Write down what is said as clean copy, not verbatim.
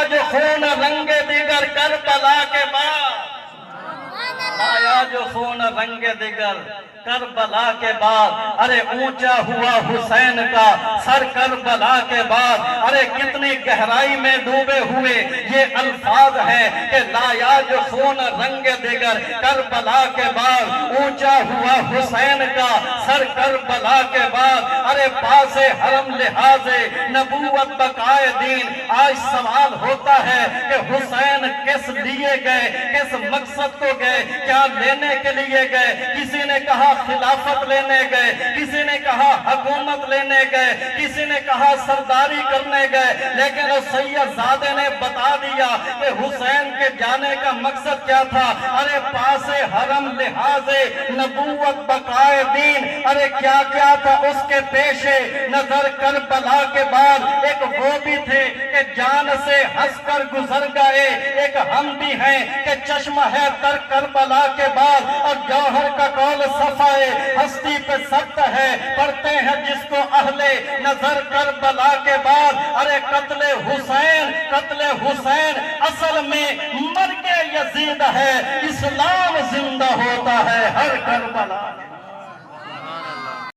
جو خون رنگ دیگر کربلا کے بعد، لایا جو خون رنگ دیگر کربلا کے بعد، ارے اونچا ہوا حسین کا سر کربلا کے بعد۔ ارے کتنی گہرائی میں ڈوبے ہوئے یہ الفاظ ہیں کہ لایا جو خون رنگ دیگر کربلا کے بعد، اونچا ہوا حسین کا سر کربلا کے بعد۔ ارے پاس حرم لحاظ نبوت بقائے دین، آج سوال ہوتا ہے کہ حسین کس لیے گئے، کس مقصد کو گئے، کیا لینے کے لیے گئے؟ کسی نے کہا خلافت لینے گئے، کسی نے کہا حکومت لینے گئے، کسی نے کہا سرداری کرنے گئے، لیکن سید زادے نے بتا دیا کہ حسین کے جانے کا مقصد کیا تھا۔ ارے پاس حرم لحاظ نبوت بقائے دین، ارے کیا کیا تھا اس کے پیش نظر کربلا کے بعد؟ ایک وہ بھی تھے کہ جان سے ہنس کر گزر گئے، ایک ہم بھی ہیں کہ چشمہ ہے تر کربلا کے بعد، اور جوہر کا قول صفائے ہستی پہ سخت ہے، پڑھتے ہیں جس کو اہل نظر کربلا کے بعد۔ ارے قتل حسین اصل میں مرگ یزید ہے، اسلام زندہ ہوتا ہے ہر کربلا۔